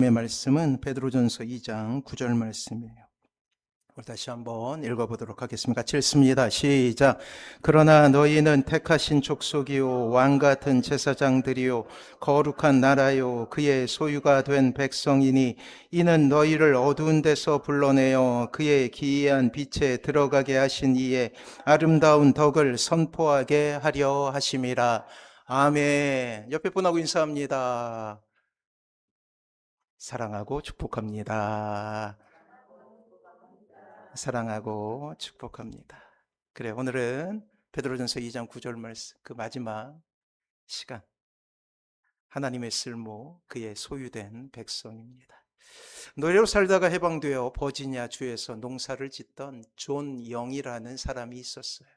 오늘의 말씀은 베드로전서 2장 9절 말씀이에요. 다시 한번 읽어보도록 하겠습니다. 같이 읽습니다. 시작. 그러나 너희는 택하신 족속이요 왕 같은 제사장들이요 거룩한 나라요 그의 소유가 된 백성이니 이는 너희를 어두운 데서 불러내어 그의 기이한 빛에 들어가게 하신 이의 아름다운 덕을 선포하게 하려 하심이라. 아멘. 옆에 분하고 인사합니다. 사랑하고 축복합니다. 사랑하고 축복합니다. 그래, 오늘은 베드로전서 2장 9절 말씀, 그 마지막 시간, 하나님의 쓸모, 그의 소유된 백성입니다. 노예로 살다가 해방되어 버지니아 주에서 농사를 짓던 존 영이라는 사람이 있었어요.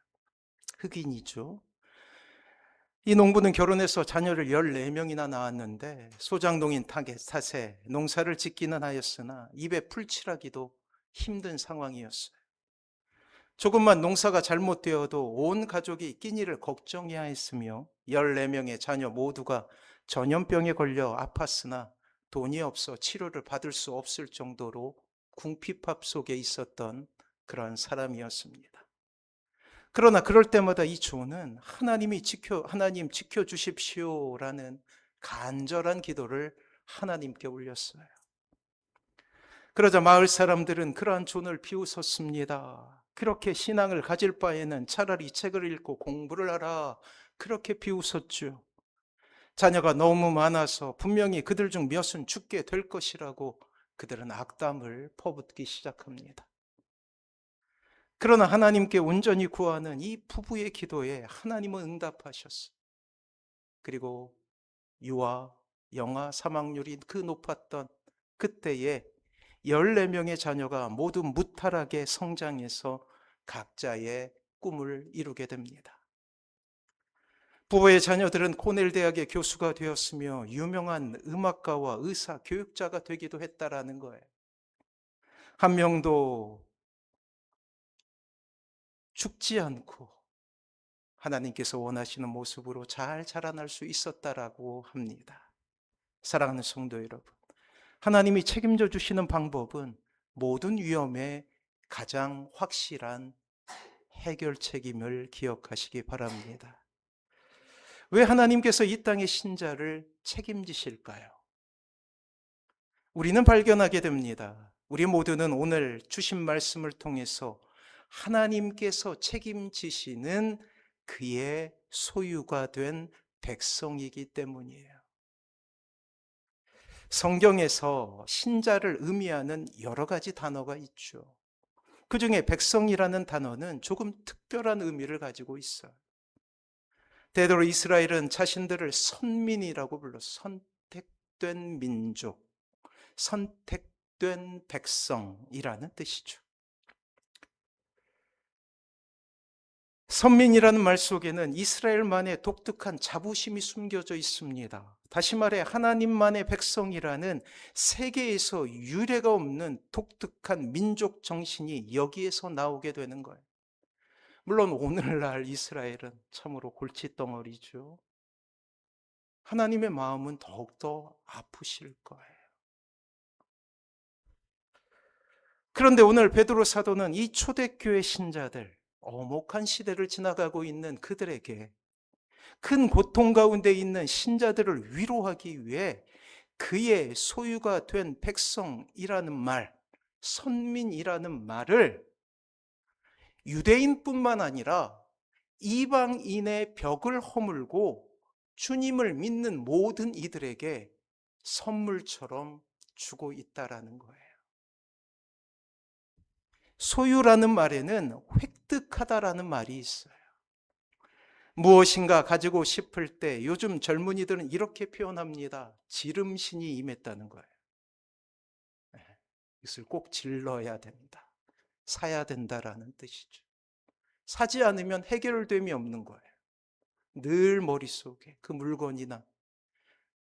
흑인이죠. 이 농부는 결혼해서 자녀를 14명이나 낳았는데 소장농인 탓에 농사를 짓기는 하였으나 입에 풀칠하기도 힘든 상황이었어요. 조금만 농사가 잘못되어도 온 가족이 끼니를 걱정해야 했으며 14명의 자녀 모두가 전염병에 걸려 아팠으나 돈이 없어 치료를 받을 수 없을 정도로 궁핍합 속에 있었던 그런 사람이었습니다. 그러나 그럴 때마다 이 존은 하나님 지켜주십시오라는 간절한 기도를 하나님께 올렸어요. 그러자 마을 사람들은 그러한 존을 비웃었습니다. 그렇게 신앙을 가질 바에는 차라리 책을 읽고 공부를 하라, 그렇게 비웃었죠. 자녀가 너무 많아서 분명히 그들 중 몇은 죽게 될 것이라고 그들은 악담을 퍼붓기 시작합니다. 그러나 하나님께 온전히 구하는 이 부부의 기도에 하나님은 응답하셨어요. 그리고 유아, 영아 사망률이 그 높았던 그때에 14명의 자녀가 모두 무탈하게 성장해서 각자의 꿈을 이루게 됩니다. 부부의 자녀들은 코넬 대학의 교수가 되었으며 유명한 음악가와 의사, 교육자가 되기도 했다라는 거예요. 한 명도 죽지 않고 하나님께서 원하시는 모습으로 잘 자라날 수 있었다라고 합니다. 사랑하는 성도 여러분, 하나님이 책임져 주시는 방법은 모든 위험의 가장 확실한 해결책임을 기억하시기 바랍니다. 왜 하나님께서 이 땅의 신자를 책임지실까요? 우리는 발견하게 됩니다. 우리 모두는 오늘 주신 말씀을 통해서 하나님께서 책임지시는 그의 소유가 된 백성이기 때문이에요. 성경에서 신자를 의미하는 여러 가지 단어가 있죠. 그 중에 백성이라는 단어는 조금 특별한 의미를 가지고 있어요. 대대로 이스라엘은 자신들을 선민이라고 불렀어요. 선택된 민족, 선택된 백성이라는 뜻이죠. 선민이라는 말 속에는 이스라엘만의 독특한 자부심이 숨겨져 있습니다. 다시 말해 하나님만의 백성이라는 세계에서 유례가 없는 독특한 민족 정신이 여기에서 나오게 되는 거예요. 물론 오늘날 이스라엘은 참으로 골칫덩어리죠. 하나님의 마음은 더욱더 아프실 거예요. 그런데 오늘 베드로 사도는 이 초대교회 신자들, 엄혹한 시대를 지나가고 있는 그들에게 큰 고통 가운데 있는 신자들을 위로하기 위해 그의 소유가 된 백성이라는 말, 선민이라는 말을 유대인뿐만 아니라 이방인의 벽을 허물고 주님을 믿는 모든 이들에게 선물처럼 주고 있다라는 거예요. 소유라는 말에는 획득하다라는 말이 있어요. 무엇인가 가지고 싶을 때 요즘 젊은이들은 이렇게 표현합니다. 지름신이 임했다는 거예요. 이것을 꼭 질러야 된다. 사야 된다라는 뜻이죠. 사지 않으면 해결됨이 없는 거예요. 늘 머릿속에 그 물건이나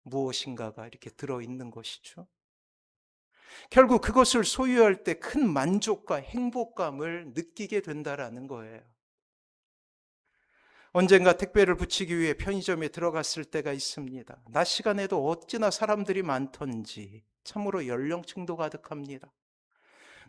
무엇인가가 이렇게 들어있는 것이죠. 결국 그것을 소유할 때 큰 만족과 행복감을 느끼게 된다라는 거예요. 언젠가 택배를 붙이기 위해 편의점에 들어갔을 때가 있습니다. 낮 시간에도 어찌나 사람들이 많던지 참으로 연령층도 가득합니다.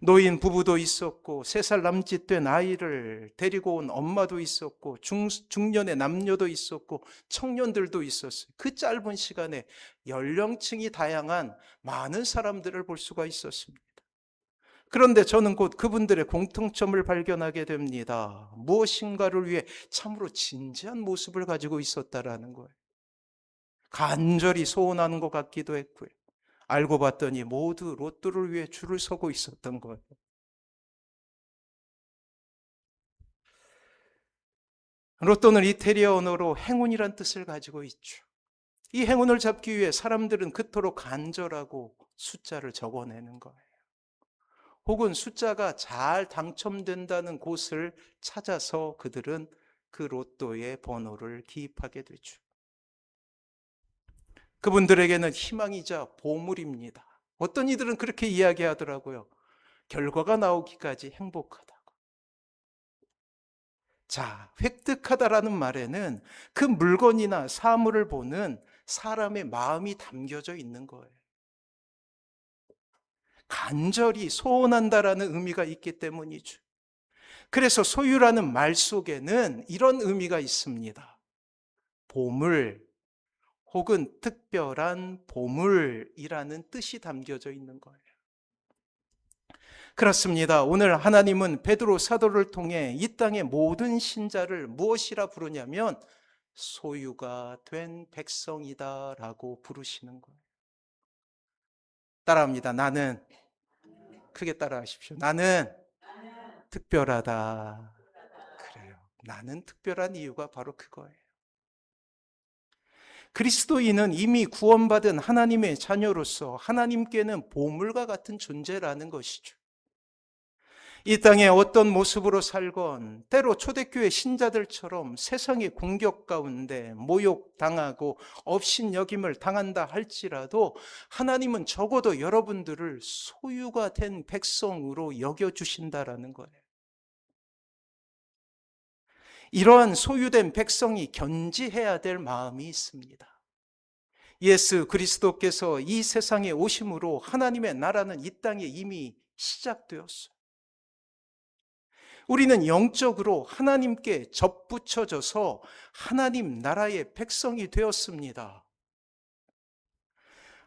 노인 부부도 있었고 3살 남짓 된 아이를 데리고 온 엄마도 있었고 중년의 남녀도 있었고 청년들도 있었어요. 그 짧은 시간에 연령층이 다양한 많은 사람들을 볼 수가 있었습니다. 그런데 저는 곧 그분들의 공통점을 발견하게 됩니다. 무엇인가를 위해 참으로 진지한 모습을 가지고 있었다라는 거예요. 간절히 소원하는 것 같기도 했고요. 알고 봤더니 모두 로또를 위해 줄을 서고 있었던 거예요. 로또는 이태리어 언어로 행운이란 뜻을 가지고 있죠. 이 행운을 잡기 위해 사람들은 그토록 간절하고 숫자를 적어내는 거예요. 혹은 숫자가 잘 당첨된다는 곳을 찾아서 그들은 그 로또의 번호를 기입하게 되죠. 그분들에게는 희망이자 보물입니다. 어떤 이들은 그렇게 이야기하더라고요. 결과가 나오기까지 행복하다고. 자, 획득하다라는 말에는 그 물건이나 사물을 보는 사람의 마음이 담겨져 있는 거예요. 간절히 소원한다라는 의미가 있기 때문이죠. 그래서 소유라는 말 속에는 이런 의미가 있습니다. 보물 혹은 특별한 보물이라는 뜻이 담겨져 있는 거예요. 그렇습니다. 오늘 하나님은 베드로 사도를 통해 이 땅의 모든 신자를 무엇이라 부르냐면 소유가 된 백성이다라고 부르시는 거예요. 따라합니다. 나는, 크게 따라하십시오. 나는 특별하다. 그래요. 나는 특별한 이유가 바로 그거예요. 그리스도인은 이미 구원받은 하나님의 자녀로서 하나님께는 보물과 같은 존재라는 것이죠. 이 땅에 어떤 모습으로 살건 때로 초대교회 신자들처럼 세상의 공격 가운데 모욕당하고 업신여김을 당한다 할지라도 하나님은 적어도 여러분들을 소유가 된 백성으로 여겨주신다라는 거예요. 이러한 소유된 백성이 견지해야 될 마음이 있습니다. 예수 그리스도께서 이 세상에 오심으로 하나님의 나라는 이 땅에 이미 시작되었어요. 우리는 영적으로 하나님께 접붙여져서 하나님 나라의 백성이 되었습니다.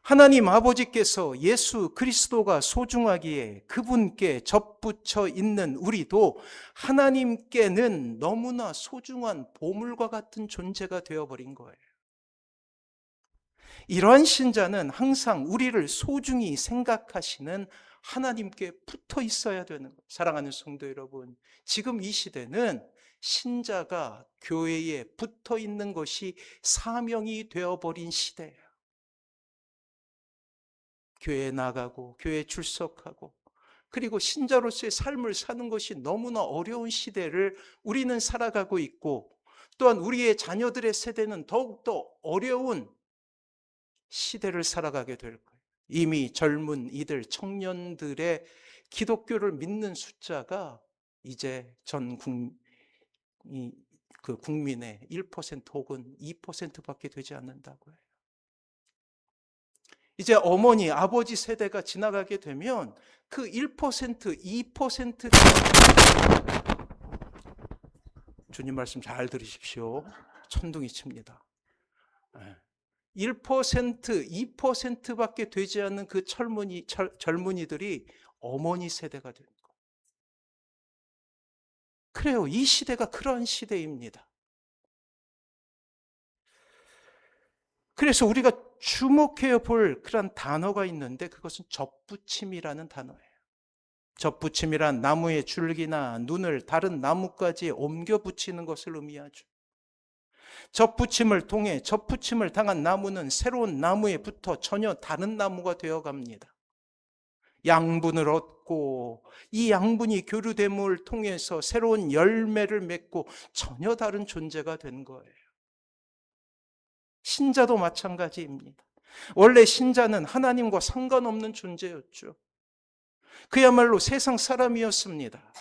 하나님 아버지께서 예수 그리스도가 소중하기에 그분께 접붙여 있는 우리도 하나님께는 너무나 소중한 보물과 같은 존재가 되어버린 거예요. 이러한 신자는 항상 우리를 소중히 생각하시는 하나님께 붙어 있어야 되는 거예요. 사랑하는 성도 여러분, 지금 이 시대는 신자가 교회에 붙어 있는 것이 사명이 되어버린 시대예요. 교회에 나가고 교회에 출석하고 그리고 신자로서의 삶을 사는 것이 너무나 어려운 시대를 우리는 살아가고 있고, 또한 우리의 자녀들의 세대는 더욱더 어려운 시대를 살아가게 될 거예요. 이미 젊은 이들, 청년들의 기독교를 믿는 숫자가 이제 전 국민의 1% 혹은 2%밖에 되지 않는다고 해요. 이제 어머니, 아버지 세대가 지나가게 되면 그 1%, 2%, 주님 말씀 잘 들으십시오. 천둥이 칩니다. 1%, 2%밖에 되지 않는 그 젊은이들이 어머니 세대가 되는 거예요. 그래요. 이 시대가 그러한 시대입니다. 그래서 우리가 주목해야 볼 그런 단어가 있는데 그것은 접붙임이라는 단어예요. 접붙임이란 나무의 줄기나 눈을 다른 나무까지 옮겨 붙이는 것을 의미하죠. 접붙임을 통해 접붙임을 당한 나무는 새로운 나무에 붙어 전혀 다른 나무가 되어갑니다. 양분을 얻고 이 양분이 교류됨을 통해서 새로운 열매를 맺고 전혀 다른 존재가 된 거예요. 신자도 마찬가지입니다. 원래 신자는 하나님과 상관없는 존재였죠. 그야말로 세상 사람이었습니다.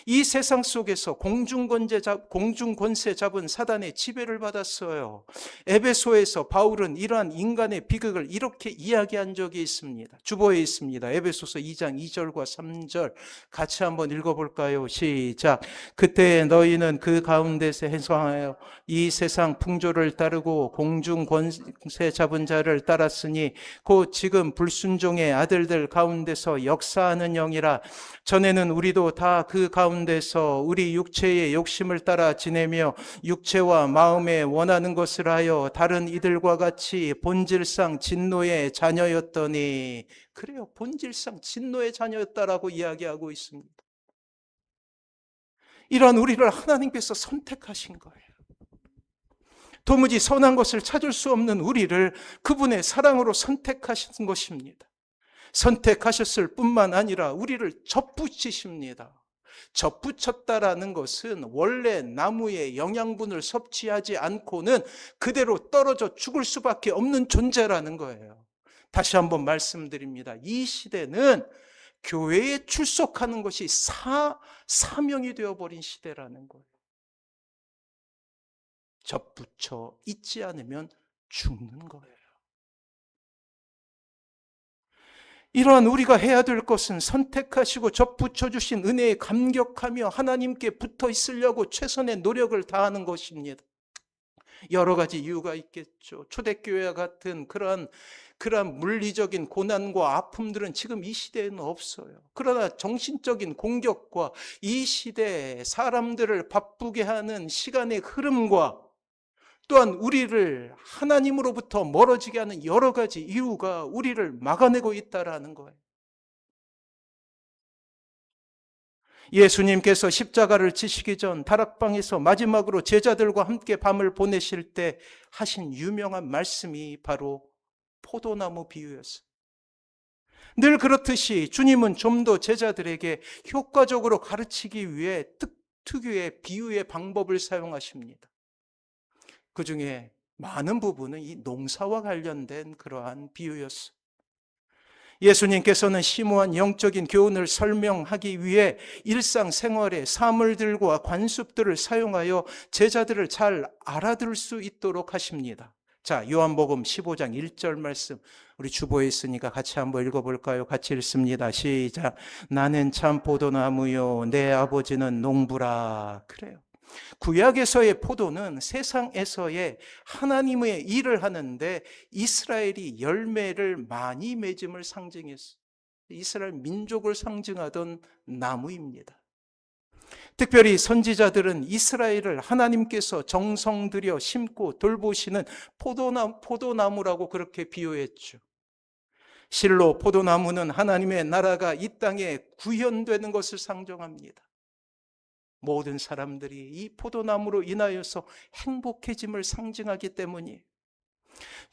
이 세상 속에서 공중권세 잡은 사단의 지배를 받았어요. 에베소에서 바울은 이러한 인간의 비극을 이렇게 이야기한 적이 있습니다. 주보에 있습니다. 에베소서 2장 2절과 3절 같이 한번 읽어볼까요? 시작. 그때 너희는 그 가운데서 행성하여 이 세상 풍조를 따르고 공중권세 잡은 자를 따랐으니 곧 지금 불순종의 아들들 가운데서 역사하는 영이라. 전에는 우리도 다 그 가운데서 우리 육체의 욕심을 따라 지내며 육체와 마음에 원하는 것을 하여 다른 이들과 같이 본질상 진노의 자녀였더니. 그래요, 본질상 진노의 자녀였다라고 이야기하고 있습니다. 이런 우리를 하나님께서 선택하신 거예요. 도무지 선한 것을 찾을 수 없는 우리를 그분의 사랑으로 선택하신 것입니다. 선택하셨을 뿐만 아니라 우리를 접붙이십니다. 접붙였다라는 것은 원래 나무의 영양분을 섭취하지 않고는 그대로 떨어져 죽을 수밖에 없는 존재라는 거예요. 다시 한번 말씀드립니다. 이 시대는 교회에 출석하는 것이 사명이 되어버린 시대라는 거예요. 접붙여 있지 않으면 죽는 거예요. 이러한 우리가 해야 될 것은 선택하시고 접붙여 주신 은혜에 감격하며 하나님께 붙어 있으려고 최선의 노력을 다하는 것입니다. 여러 가지 이유가 있겠죠. 초대교회와 같은 그러한 물리적인 고난과 아픔들은 지금 이 시대에는 없어요. 그러나 정신적인 공격과 이 시대에 사람들을 바쁘게 하는 시간의 흐름과 또한 우리를 하나님으로부터 멀어지게 하는 여러 가지 이유가 우리를 막아내고 있다라는 거예요. 예수님께서 십자가를 지시기 전 다락방에서 마지막으로 제자들과 함께 밤을 보내실 때 하신 유명한 말씀이 바로 포도나무 비유였어요. 늘 그렇듯이 주님은 좀 더 제자들에게 효과적으로 가르치기 위해 특유의 비유의 방법을 사용하십니다. 그 중에 많은 부분은 이 농사와 관련된 그러한 비유였어요. 예수님께서는 심오한 영적인 교훈을 설명하기 위해 일상생활의 사물들과 관습들을 사용하여 제자들을 잘 알아들을 수 있도록 하십니다. 자, 요한복음 15장 1절 말씀 우리 주보에 있으니까 같이 한번 읽어볼까요? 같이 읽습니다. 시작. 나는 참 포도나무요 내 아버지는 농부라. 그래요. 구약에서의 포도는 세상에서의 하나님의 일을 하는데 이스라엘이 열매를 많이 맺음을 상징했어요. 이스라엘 민족을 상징하던 나무입니다. 특별히 선지자들은 이스라엘을 하나님께서 정성 들여 심고 돌보시는 포도나무라고 그렇게 비유했죠. 실로 포도나무는 하나님의 나라가 이 땅에 구현되는 것을 상징합니다. 모든 사람들이 이 포도나무로 인하여서 행복해짐을 상징하기 때문이에요.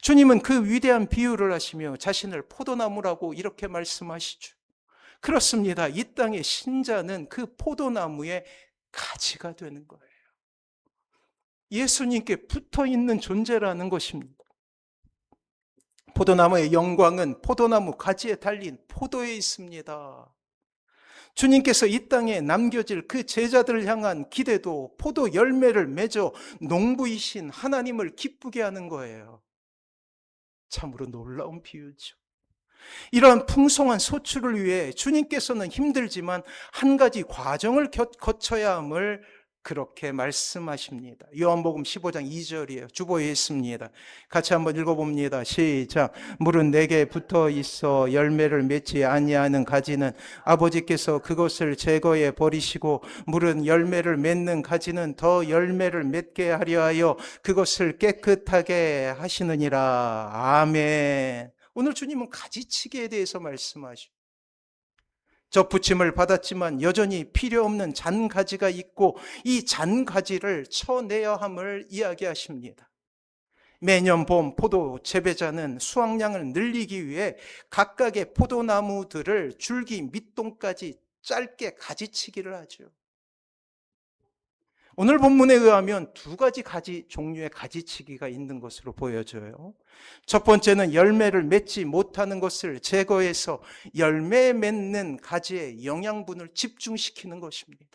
주님은 그 위대한 비유를 하시며 자신을 포도나무라고 이렇게 말씀하시죠. 그렇습니다. 이 땅의 신자는 그 포도나무의 가지가 되는 거예요. 예수님께 붙어 있는 존재라는 것입니다. 포도나무의 영광은 포도나무 가지에 달린 포도에 있습니다. 주님께서 이 땅에 남겨질 그 제자들을 향한 기대도 포도 열매를 맺어 농부이신 하나님을 기쁘게 하는 거예요. 참으로 놀라운 비유죠. 이러한 풍성한 소출을 위해 주님께서는 힘들지만 한 가지 과정을 거쳐야 함을 그렇게 말씀하십니다. 요한복음 15장 2절이에요. 주보에 있습니다. 같이 한번 읽어봅니다. 시작. 물은 내게 붙어 있어 열매를 맺지 아니하는 가지는 아버지께서 그것을 제거해 버리시고 물은 열매를 맺는 가지는 더 열매를 맺게 하려 하여 그것을 깨끗하게 하시느니라. 아멘. 오늘 주님은 가지치기에 대해서 말씀하시고 접붙임을 받았지만 여전히 필요 없는 잔가지가 있고 이 잔가지를 쳐내야 함을 이야기하십니다. 매년 봄 포도 재배자는 수확량을 늘리기 위해 각각의 포도나무들을 줄기 밑동까지 짧게 가지치기를 하죠. 오늘 본문에 의하면 두 가지 종류의 가지치기가 있는 것으로 보여져요. 첫 번째는 열매를 맺지 못하는 것을 제거해서 열매 맺는 가지의 영양분을 집중시키는 것입니다.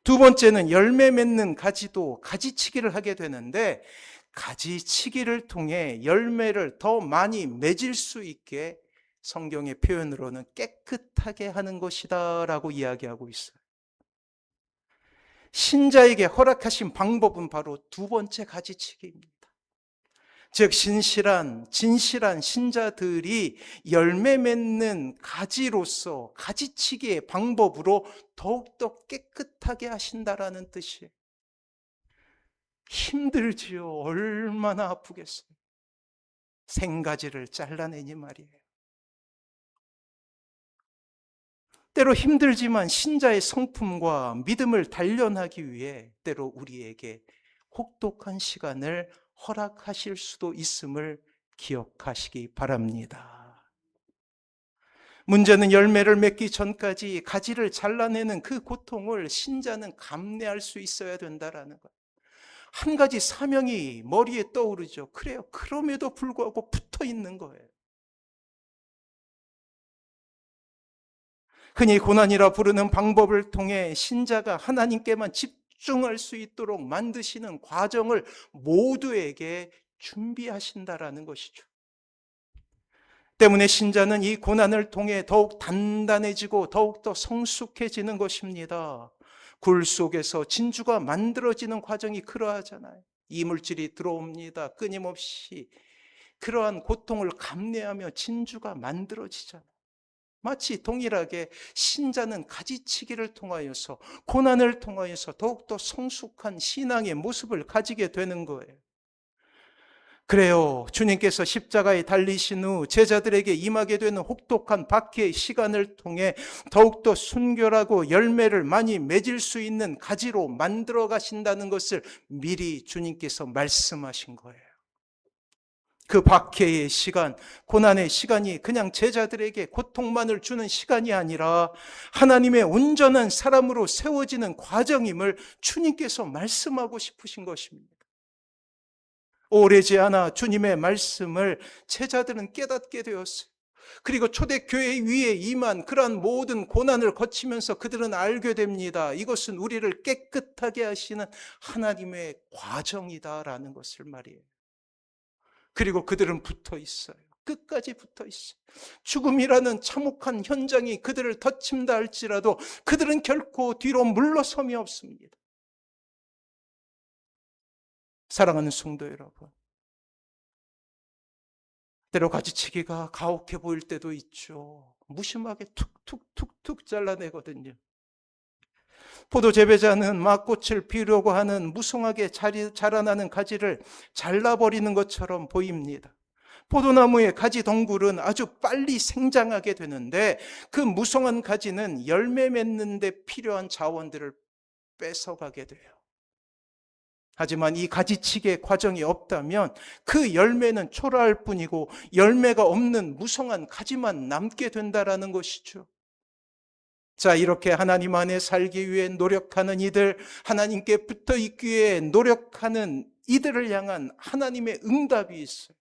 두 번째는 열매 맺는 가지도 가지치기를 하게 되는데, 가지치기를 통해 열매를 더 많이 맺을 수 있게 성경의 표현으로는 깨끗하게 하는 것이다 라고 이야기하고 있어요. 신자에게 허락하신 방법은 바로 두 번째 가지치기입니다. 즉 진실한 신자들이 열매 맺는 가지로서 가지치기의 방법으로 더욱더 깨끗하게 하신다라는 뜻이에요. 힘들지요. 얼마나 아프겠어요. 생가지를 잘라내니 말이에요. 때로 힘들지만 신자의 성품과 믿음을 단련하기 위해 때로 우리에게 혹독한 시간을 허락하실 수도 있음을 기억하시기 바랍니다. 문제는 열매를 맺기 전까지 가지를 잘라내는 그 고통을 신자는 감내할 수 있어야 된다라는 것. 한 가지 사명이 머리에 떠오르죠. 그래요. 그럼에도 불구하고 붙어 있는 거예요. 흔히 고난이라 부르는 방법을 통해 신자가 하나님께만 집중할 수 있도록 만드시는 과정을 모두에게 준비하신다라는 것이죠. 때문에 신자는 이 고난을 통해 더욱 단단해지고 더욱더 성숙해지는 것입니다. 굴 속에서 진주가 만들어지는 과정이 그러하잖아요. 이물질이 들어옵니다. 끊임없이 그러한 고통을 감내하며 진주가 만들어지잖아요. 마치 동일하게 신자는 가지치기를 통하여서 고난을 통하여서 더욱더 성숙한 신앙의 모습을 가지게 되는 거예요. 그래요. 주님께서 십자가에 달리신 후 제자들에게 임하게 되는 혹독한 박해의 시간을 통해 더욱더 순결하고 열매를 많이 맺을 수 있는 가지로 만들어 가신다는 것을 미리 주님께서 말씀하신 거예요. 그 박해의 시간, 고난의 시간이 그냥 제자들에게 고통만을 주는 시간이 아니라 하나님의 온전한 사람으로 세워지는 과정임을 주님께서 말씀하고 싶으신 것입니다. 오래지 않아 주님의 말씀을 제자들은 깨닫게 되었어요. 그리고 초대교회 위에 임한 그러한 모든 고난을 거치면서 그들은 알게 됩니다. 이것은 우리를 깨끗하게 하시는 하나님의 과정이다라는 것을 말이에요. 그리고 그들은 붙어 있어요. 끝까지 붙어 있어요. 죽음이라는 참혹한 현장이 그들을 덧친다 할지라도 그들은 결코 뒤로 물러섬이 없습니다. 사랑하는 성도 여러분, 때로 가지치기가 가혹해 보일 때도 있죠. 무심하게 툭툭툭툭 잘라내거든요. 포도 재배자는 막꽃을 피우려고 하는 무성하게 자라나는 가지를 잘라버리는 것처럼 보입니다. 포도나무의 가지 덩굴은 아주 빨리 생장하게 되는데 그 무성한 가지는 열매 맺는 데 필요한 자원들을 뺏어가게 돼요. 하지만 이 가지치기의 과정이 없다면 그 열매는 초라할 뿐이고 열매가 없는 무성한 가지만 남게 된다라는 것이죠. 자, 이렇게 하나님 안에 살기 위해 노력하는 이들, 하나님께 붙어 있기 위해 노력하는 이들을 향한 하나님의 응답이 있어요.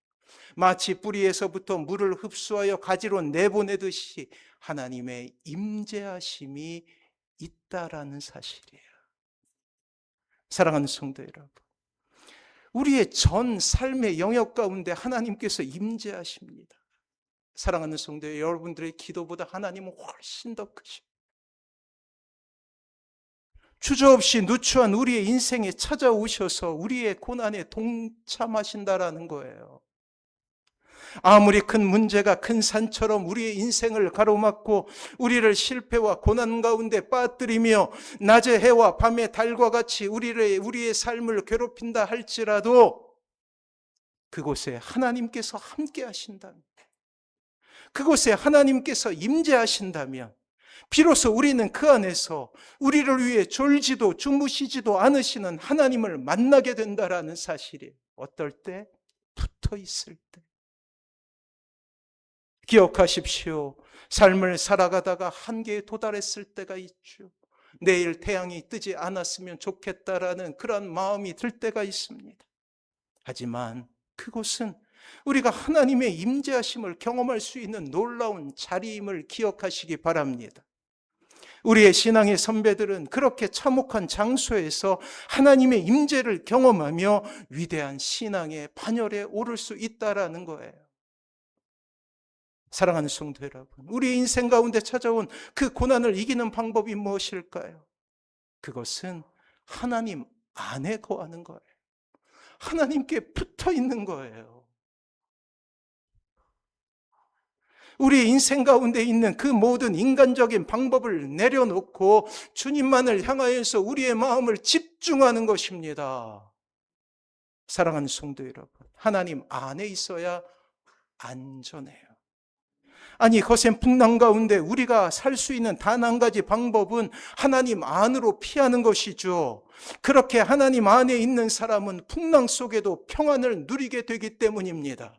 마치 뿌리에서부터 물을 흡수하여 가지로 내보내듯이 하나님의 임재하심이 있다라는 사실이에요. 사랑하는 성도 여러분, 우리의 전 삶의 영역 가운데 하나님께서 임재하십니다. 사랑하는 성도 여러분들의 기도보다 하나님은 훨씬 더 크십니다. 주저없이 누추한 우리의 인생에 찾아오셔서 우리의 고난에 동참하신다라는 거예요. 아무리 큰 문제가 큰 산처럼 우리의 인생을 가로막고 우리를 실패와 고난 가운데 빠뜨리며 낮의 해와 밤의 달과 같이 우리의 삶을 괴롭힌다 할지라도 그곳에 하나님께서 함께 하신다면, 그곳에 하나님께서 임재하신다면 비로소 우리는 그 안에서 우리를 위해 졸지도 주무시지도 않으시는 하나님을 만나게 된다라는 사실이에요. 어떨 때? 붙어 있을 때. 기억하십시오. 삶을 살아가다가 한계에 도달했을 때가 있죠. 내일 태양이 뜨지 않았으면 좋겠다라는 그런 마음이 들 때가 있습니다. 하지만 그곳은 우리가 하나님의 임재하심을 경험할 수 있는 놀라운 자리임을 기억하시기 바랍니다. 우리의 신앙의 선배들은 그렇게 참혹한 장소에서 하나님의 임재를 경험하며 위대한 신앙의 반열에 오를 수 있다라는 거예요. 사랑하는 성도 여러분, 우리 인생 가운데 찾아온 그 고난을 이기는 방법이 무엇일까요? 그것은 하나님 안에 거하는 거예요. 하나님께 붙어 있는 거예요. 우리 인생 가운데 있는 그 모든 인간적인 방법을 내려놓고 주님만을 향하여서 우리의 마음을 집중하는 것입니다. 사랑하는 성도 여러분, 하나님 안에 있어야 안전해요. 아니, 거센 풍랑 가운데 우리가 살 수 있는 단 한 가지 방법은 하나님 안으로 피하는 것이죠. 그렇게 하나님 안에 있는 사람은 풍랑 속에도 평안을 누리게 되기 때문입니다.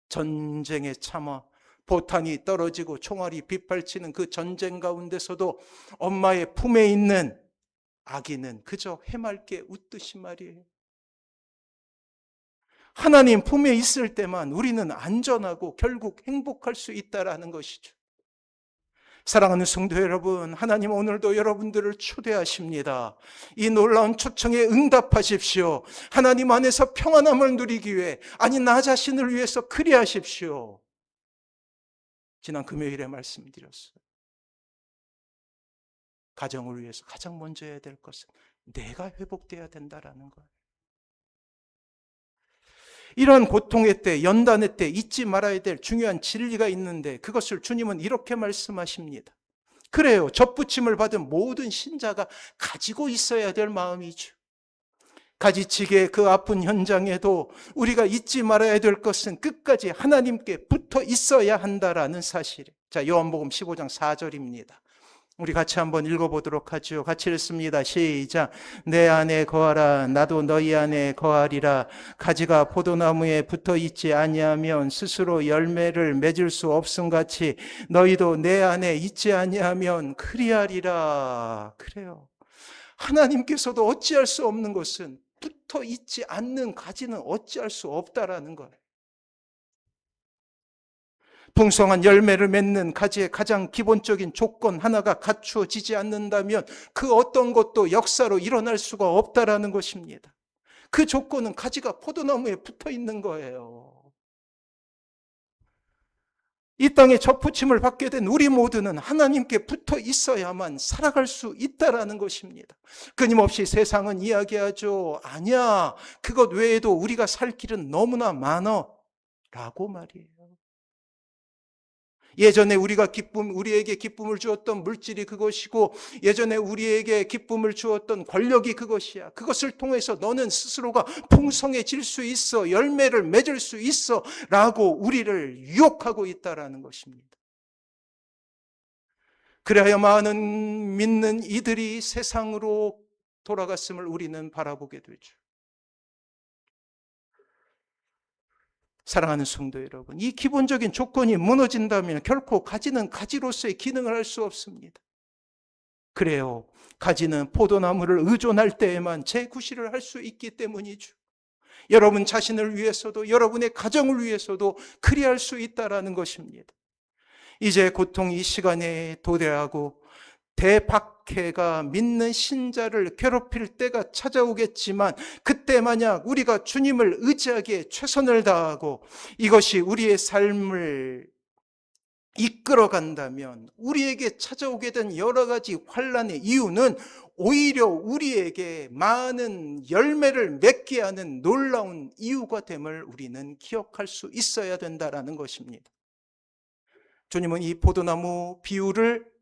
전쟁에 참아 포탄이 떨어지고 총알이 빗발치는 그 전쟁 가운데서도 엄마의 품에 있는 아기는 그저 해맑게 웃듯이 말이에요. 하나님 품에 있을 때만 우리는 안전하고 결국 행복할 수 있다라는 것이죠. 사랑하는 성도 여러분, 하나님 오늘도 여러분들을 초대하십니다. 이 놀라운 초청에 응답하십시오. 하나님 안에서 평안함을 누리기 위해, 아니 나 자신을 위해서 그리하십시오. 지난 금요일에 말씀드렸어요. 가정을 위해서 가장 먼저 해야 될 것은 내가 회복돼야 된다라는 거예요. 이런 고통의 때, 연단의 때 잊지 말아야 될 중요한 진리가 있는데 그것을 주님은 이렇게 말씀하십니다. 그래요. 접붙임을 받은 모든 신자가 가지고 있어야 될 마음이죠. 가지치기의 그 아픈 현장에도 우리가 잊지 말아야 될 것은 끝까지 하나님께 붙어 있어야 한다라는 사실. 자, 요한복음 15장 4절입니다. 우리 같이 한번 읽어보도록 하죠. 같이 읽습니다. 시작. 내 안에 거하라. 나도 너희 안에 거하리라. 가지가 포도나무에 붙어 있지 아니하면 스스로 열매를 맺을 수 없음같이 너희도 내 안에 있지 아니하면 그리하리라. 그래요. 하나님께서도 어찌할 수 없는 것은 붙어 있지 않는 가지는 어찌할 수 없다라는 거예요. 풍성한 열매를 맺는 가지의 가장 기본적인 조건 하나가 갖추어지지 않는다면 그 어떤 것도 역사로 일어날 수가 없다라는 것입니다. 그 조건은 가지가 포도나무에 붙어 있는 거예요. 이 땅에 접붙임을 받게 된 우리 모두는 하나님께 붙어 있어야만 살아갈 수 있다라는 것입니다. 끊임없이 세상은 이야기하죠. 아니야, 그것 외에도 우리가 살 길은 너무나 많아 라고 말이에요. 예전에 우리에게 기쁨을 주었던 물질이 그것이고, 예전에 우리에게 기쁨을 주었던 권력이 그것이야. 그것을 통해서 너는 스스로가 풍성해질 수 있어, 열매를 맺을 수 있어 라고 우리를 유혹하고 있다라는 것입니다. 그래야 많은 믿는 이들이 세상으로 돌아갔음을 우리는 바라보게 되죠. 사랑하는 성도 여러분, 이 기본적인 조건이 무너진다면 결코 가지는 가지로서의 기능을 할 수 없습니다. 그래요. 가지는 포도나무를 의존할 때에만 재구실을 할 수 있기 때문이죠. 여러분 자신을 위해서도 여러분의 가정을 위해서도 그리할 수 있다라는 것입니다. 이제 고통 이 시간에 도래하고 대박해가 믿는 신자를 괴롭힐 때가 찾아오겠지만, 그때 만약 우리가 주님을 의지하기에 최선을 다하고 이것이 우리의 삶을 이끌어간다면 우리에게 찾아오게 된 여러 가지 환난의 이유는 오히려 우리에게 많은 열매를 맺게 하는 놀라운 이유가 됨을 우리는 기억할 수 있어야 된다는 것입니다. 주님은 이 포도나무 비유를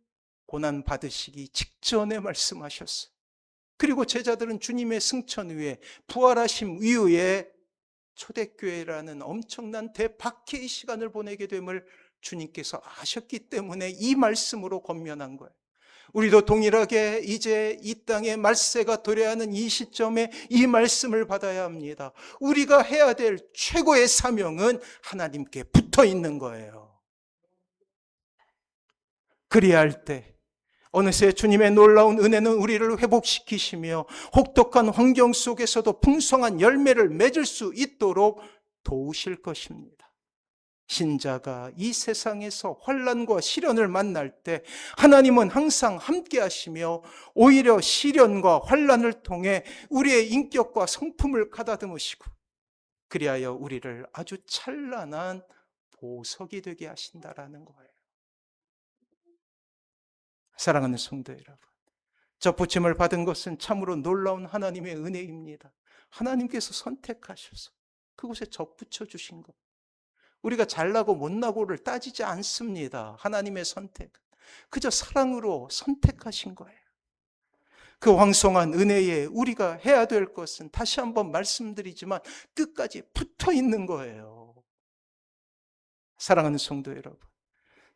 고난 받으시기 직전에 말씀하셨어요. 그리고 제자들은 주님의 승천 후에, 부활하심 이후에 초대교회라는 엄청난 대박해의 시간을 보내게 됨을 주님께서 아셨기 때문에 이 말씀으로 권면한 거예요. 우리도 동일하게 이제 이 땅에 말세가 도래하는 이 시점에 이 말씀을 받아야 합니다. 우리가 해야 될 최고의 사명은 하나님께 붙어 있는 거예요. 그리야 할 때 어느새 주님의 놀라운 은혜는 우리를 회복시키시며 혹독한 환경 속에서도 풍성한 열매를 맺을 수 있도록 도우실 것입니다. 신자가 이 세상에서 환난과 시련을 만날 때 하나님은 항상 함께 하시며 오히려 시련과 환난을 통해 우리의 인격과 성품을 가다듬으시고 그리하여 우리를 아주 찬란한 보석이 되게 하신다라는 거예요. 사랑하는 성도 여러분, 접붙임을 받은 것은 참으로 놀라운 하나님의 은혜입니다. 하나님께서 선택하셔서 그곳에 접붙여 주신 것. 우리가 잘나고 못나고를 따지지 않습니다. 하나님의 선택. 그저 사랑으로 선택하신 거예요. 그 황송한 은혜에 우리가 해야 될 것은 다시 한번 말씀드리지만 끝까지 붙어 있는 거예요. 사랑하는 성도 여러분,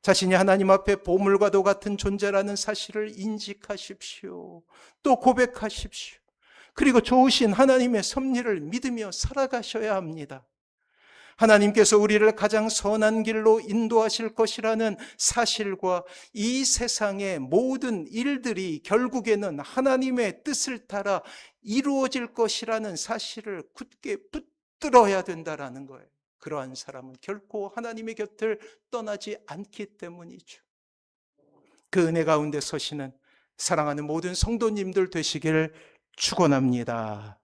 자신이 하나님 앞에 보물과도 같은 존재라는 사실을 인식하십시오. 또 고백하십시오. 그리고 좋으신 하나님의 섭리를 믿으며 살아가셔야 합니다. 하나님께서 우리를 가장 선한 길로 인도하실 것이라는 사실과 이 세상의 모든 일들이 결국에는 하나님의 뜻을 따라 이루어질 것이라는 사실을 굳게 붙들어야 된다는 거예요. 그러한 사람은 결코 하나님의 곁을 떠나지 않기 때문이죠. 그 은혜 가운데 서시는 사랑하는 모든 성도님들 되시길 축원합니다.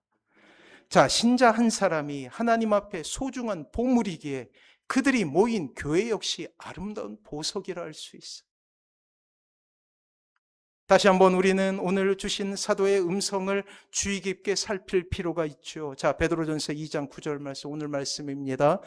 자, 신자 한 사람이 하나님 앞에 소중한 보물이기에 그들이 모인 교회 역시 아름다운 보석이라 할 수 있어요. 다시 한번 우리는 오늘 주신 사도의 음성을 주의 깊게 살필 필요가 있죠. 자, 베드로전서 2장 9절 말씀, 오늘 말씀입니다.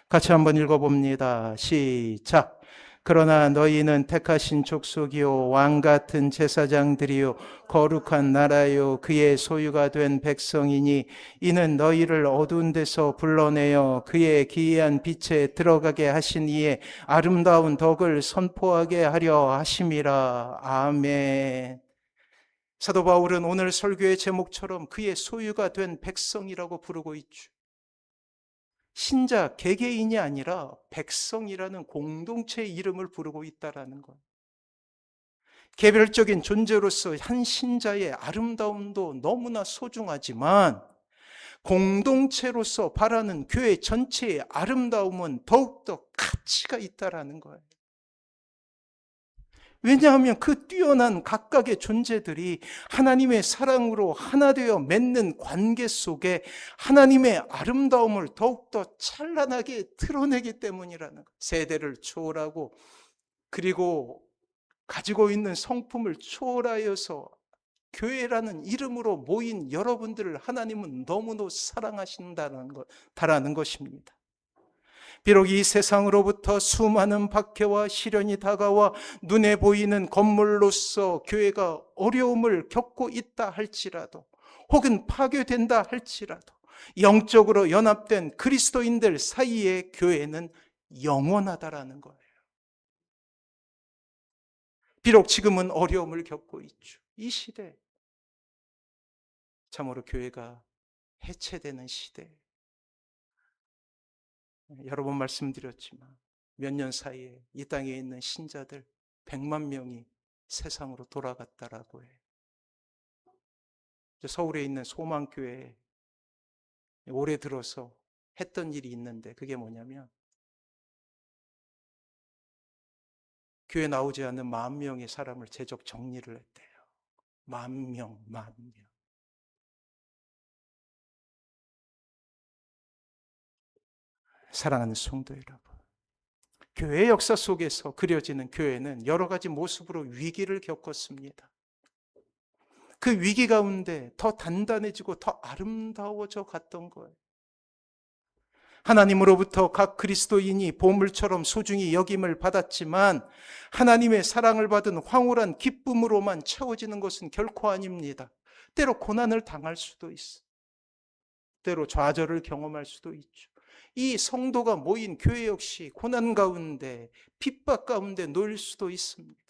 같이 한번 읽어봅니다. 시작. 그러나 너희는 택하신 족속이요 왕 같은 제사장들이요 거룩한 나라요 그의 소유가 된 백성이니 이는 너희를 어두운 데서 불러내어 그의 기이한 빛에 들어가게 하신 이의 아름다운 덕을 선포하게 하려 하심이라. 아멘. 사도 바울은 오늘 설교의 제목처럼 그의 소유가 된 백성이라고 부르고 있죠. 신자 개개인이 아니라 백성이라는 공동체의 이름을 부르고 있다는 것. 개별적인 존재로서 한 신자의 아름다움도 너무나 소중하지만 공동체로서 바라는 교회 전체의 아름다움은 더욱더 가치가 있다는 거예요. 왜냐하면 그 뛰어난 각각의 존재들이 하나님의 사랑으로 하나 되어 맺는 관계 속에 하나님의 아름다움을 더욱더 찬란하게 드러내기 때문이라는 거예요. 세대를 초월하고 그리고 가지고 있는 성품을 초월하여서 교회라는 이름으로 모인 여러분들을 하나님은 너무도 사랑하신다는 것입니다. 비록 이 세상으로부터 수많은 박해와 시련이 다가와 눈에 보이는 건물로서 교회가 어려움을 겪고 있다 할지라도 혹은 파괴된다 할지라도 영적으로 연합된 그리스도인들 사이의 교회는 영원하다라는 거예요. 비록 지금은 어려움을 겪고 있죠. 이 시대 참으로 교회가 해체되는 시대. 여러 번 말씀드렸지만 몇 년 사이에 이 땅에 있는 신자들 100만 명이 세상으로 돌아갔다라고 해요. 서울에 있는 소망교회에 올해 들어서 했던 일이 있는데 그게 뭐냐면 교회 나오지 않는 10,000명의 사람을 재적 정리를 했대요. 10,000명. 사랑하는 성도 여러분, 교회 역사 속에서 그려지는 교회는 여러 가지 모습으로 위기를 겪었습니다. 그 위기 가운데 더 단단해지고 더 아름다워져 갔던 거예요. 하나님으로부터 각 그리스도인이 보물처럼 소중히 여김을 받았지만 하나님의 사랑을 받은 황홀한 기쁨으로만 채워지는 것은 결코 아닙니다. 때로 고난을 당할 수도 있어요. 때로 좌절을 경험할 수도 있죠. 이 성도가 모인 교회 역시 고난 가운데 핍박 가운데 놓일 수도 있습니다.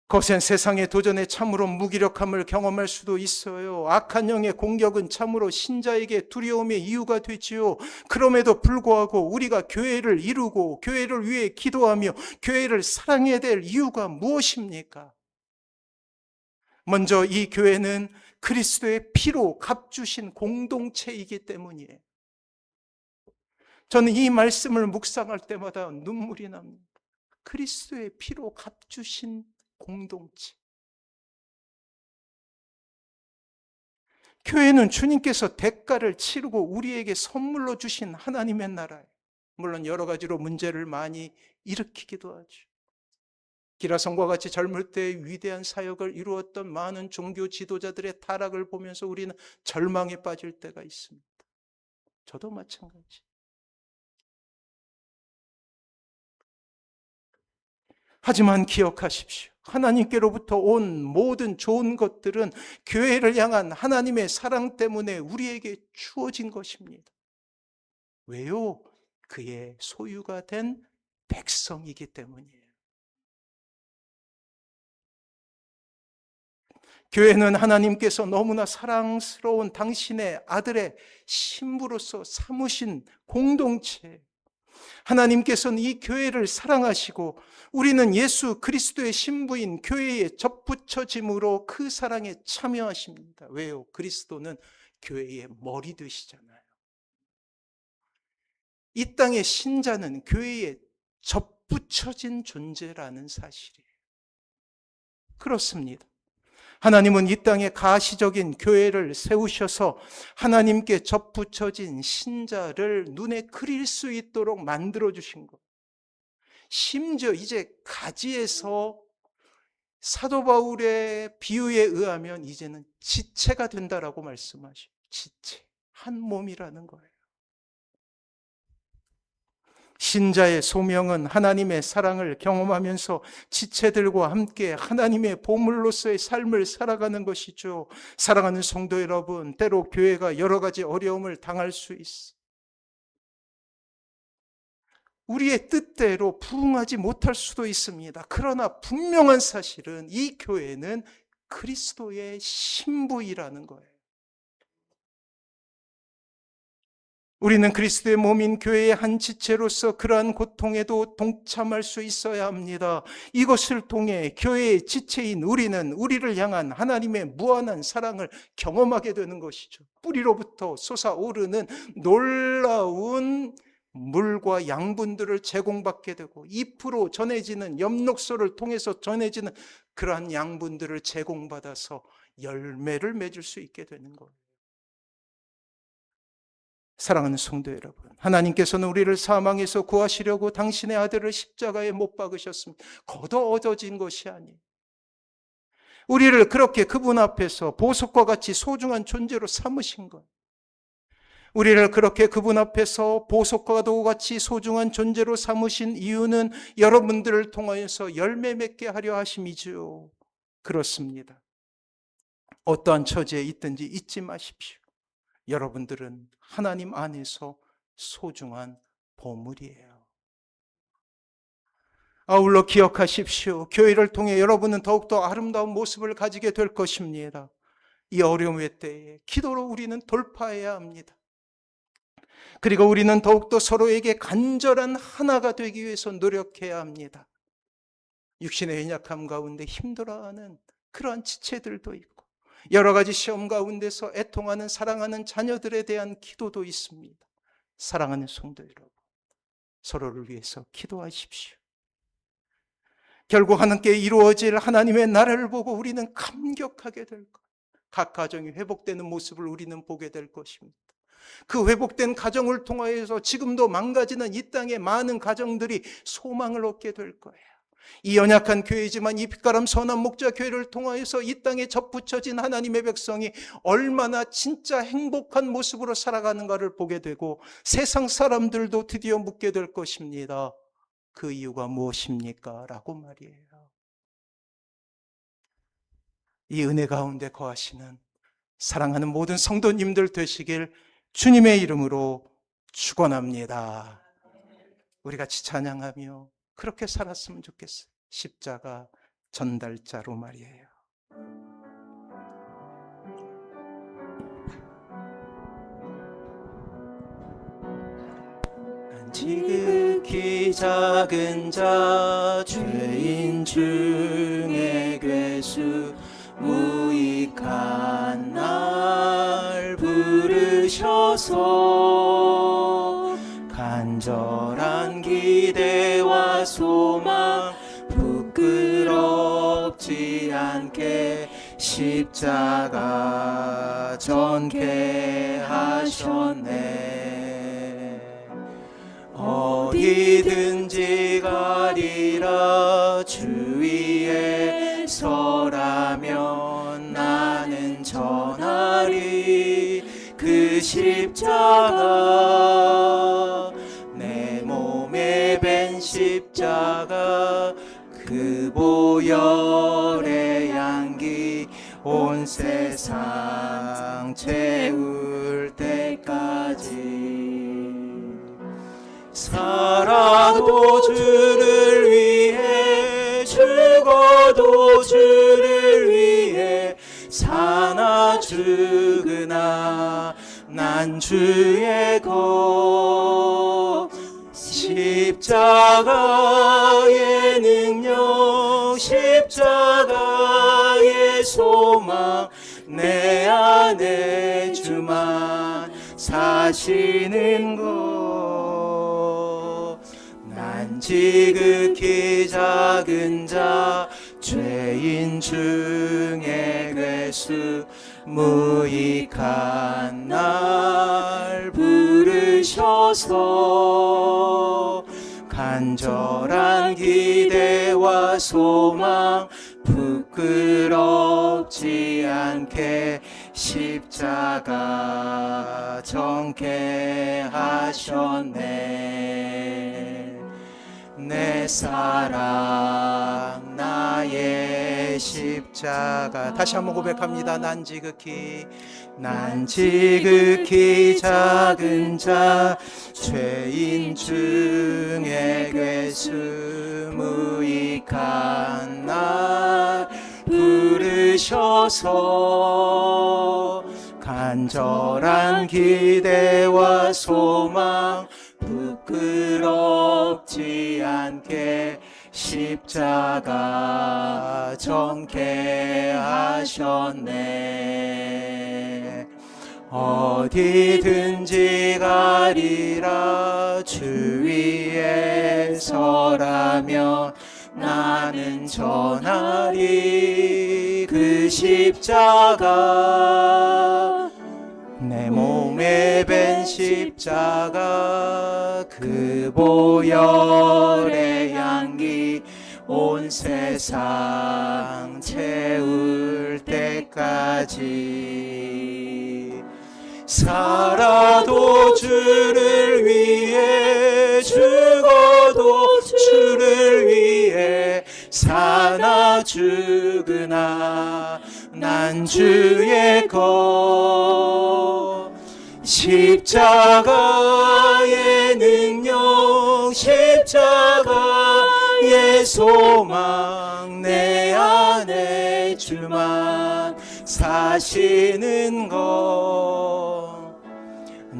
거센 세상의 도전에 참으로 무기력함을 경험할 수도 있어요. 악한 영의 공격은 참으로 신자에게 두려움의 이유가 되지요. 그럼에도 불구하고 우리가 교회를 이루고 교회를 위해 기도하며 교회를 사랑해야 될 이유가 무엇입니까? 먼저 이 교회는 그리스도의 피로 값주신 공동체이기 때문이에요. 저는 이 말씀을 묵상할 때마다 눈물이 납니다. 그리스도의 피로 값주신 공동체. 교회는 주님께서 대가를 치르고 우리에게 선물로 주신 하나님의 나라예요. 물론 여러 가지로 문제를 많이 일으키기도 하죠. 기라성과 같이 젊을 때 위대한 사역을 이루었던 많은 종교 지도자들의 타락을 보면서 우리는 절망에 빠질 때가 있습니다. 저도 마찬가지. 하지만 기억하십시오. 하나님께로부터 온 모든 좋은 것들은 교회를 향한 하나님의 사랑 때문에 우리에게 주어진 것입니다. 왜요? 그의 소유가 된 백성이기 때문이에요. 교회는 하나님께서 너무나 사랑스러운 당신의 아들의 신부로서 삼으신 공동체. 하나님께서는 이 교회를 사랑하시고 우리는 예수 그리스도의 신부인 교회에 접붙여짐으로 그 사랑에 참여하십니다. 왜요? 그리스도는 교회의 머리 되시잖아요. 이 땅의 신자는 교회에 접붙여진 존재라는 사실이에요. 그렇습니다. 하나님은 이 땅에 가시적인 교회를 세우셔서 하나님께 접붙여진 신자를 눈에 그릴 수 있도록 만들어주신 것. 심지어 이제 가지에서 사도 바울의 비유에 의하면 이제는 지체가 된다라고 말씀하셔요. 지체, 한 몸이라는 거예요. 신자의 소명은 하나님의 사랑을 경험하면서 지체들과 함께 하나님의 보물로서의 삶을 살아가는 것이죠. 사랑하는 성도 여러분, 때로 교회가 여러 가지 어려움을 당할 수 있어. 우리의 뜻대로 부응하지 못할 수도 있습니다. 그러나 분명한 사실은 이 교회는 그리스도의 신부이라는 거예요. 우리는 그리스도의 몸인 교회의 한 지체로서 그러한 고통에도 동참할 수 있어야 합니다. 이것을 통해 교회의 지체인 우리는 우리를 향한 하나님의 무한한 사랑을 경험하게 되는 것이죠. 뿌리로부터 솟아오르는 놀라운 물과 양분들을 제공받게 되고 잎으로 전해지는 엽록소를 통해서 전해지는 그러한 양분들을 제공받아서 열매를 맺을 수 있게 되는 거예요. 사랑하는 성도 여러분, 하나님께서는 우리를 사망에서 구하시려고 당신의 아들을 십자가에 못 박으셨습니다. 거둬 얻어진 것이 아니에요. 우리를 그렇게 그분 앞에서 보석과 같이 소중한 존재로 삼으신 거예요. 우리를 그렇게 그분 앞에서 보석과도 같이 소중한 존재로 삼으신 이유는 여러분들을 통하여서 열매 맺게 하려 하심이지요. 그렇습니다. 어떠한 처지에 있든지 잊지 마십시오. 여러분들은 하나님 안에서 소중한 보물이에요. 아울러 기억하십시오. 교회를 통해 여러분은 더욱더 아름다운 모습을 가지게 될 것입니다. 이 어려움의 때에 기도로 우리는 돌파해야 합니다. 그리고 우리는 더욱더 서로에게 간절한 하나가 되기 위해서 노력해야 합니다. 육신의 연약함 가운데 힘들어하는 그러한 지체들도 있고 여러 가지 시험 가운데서 애통하는 사랑하는 자녀들에 대한 기도도 있습니다. 사랑하는 성도 여러분, 서로를 위해서 기도하십시오. 결국 하나님께 이루어질 하나님의 나라를 보고 우리는 감격하게 될 것. 각 가정이 회복되는 모습을 우리는 보게 될 것입니다. 그 회복된 가정을 통하여서 지금도 망가지는 이 땅의 많은 가정들이 소망을 얻게 될 거예요. 이 연약한 교회지만 이 빛가람 선한 목자 교회를 통하여서 이 땅에 접붙여진 하나님의 백성이 얼마나 진짜 행복한 모습으로 살아가는가를 보게 되고 세상 사람들도 드디어 묻게 될 것입니다. 그 이유가 무엇입니까? 라고 말이에요. 이 은혜 가운데 거하시는 사랑하는 모든 성도님들 되시길 주님의 이름으로 축원합니다. 우리 같이 찬양하며 그렇게 살았으면 좋겠어요. 십자가 전달자로 말이에요. 지극히 작은 자 죄인 중에 괴수 무익한 나 부르셔서 간절한 기대와 소망 부끄럽지 않게 십자가 전개하셨네. 어디든지 가리라 주 위에 서라면 나는 전하리 그 십자가 내 몸에 밴 십자가 그 보혈의 향기 온 세상 채울 때까지 살아도 주를 위해 죽어도 주를 위해 사나 죽으나 난 주의 것 십자가의 능력 십자가의 소망 내 안에 주만 사시는 것 난 지극히 작은 자 죄인 중에 괴수 무익한 날 부르셔서 간절한 기대와 소망 부끄럽지 않게 십자가 전개하셨네. 내 사랑 나의 십자가 다시 한번 고백합니다. 난 지극히 작은 자 죄인 중에 괴수 무익한 날 부르셔서 간절한 기대와 소망 부끄럽지 않게 십자가 전개하셨네. 어디든지 가리라 주 위에 서라면 나는 전하리 그 십자가 내 몸에 밴 십자가 그 보혈의 향기 온 세상 채울 때까지 살아도 주를 위해 죽어도 주를 위해 사나 죽으나 난 주의 것 십자가의 능력 십자가의 소망 내 안에 주만 사시는 것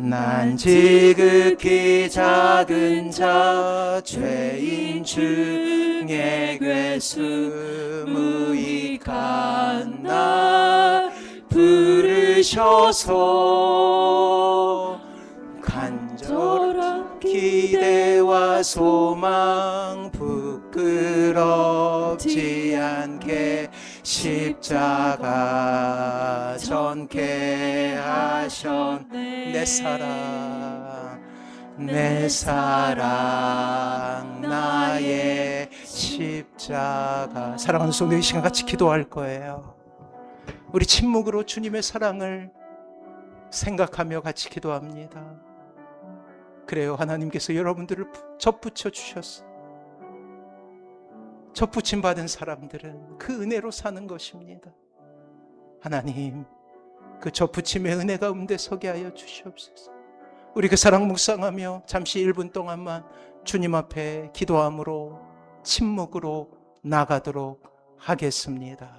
난 지극히 작은 자 죄인 중에 괴수 무익한 날 부르셔서 간절한 기대와 소망 부끄럽지 않게 십자가 전개하셨네. 내 사랑 나의 십자가. 사랑하는 성도 이 시간 같이 기도할 거예요. 우리 침묵으로 주님의 사랑을 생각하며 같이 기도합니다. 그래요, 하나님께서 여러분들을 접붙여 주셨어. 접붙임 받은 사람들은 그 은혜로 사는 것입니다. 하나님, 그 접붙임의 은혜 가운데 서게 하여 주시옵소서. 우리 그 사랑 묵상하며 잠시 1분 동안만 주님 앞에 기도함으로 침묵으로 나가도록 하겠습니다.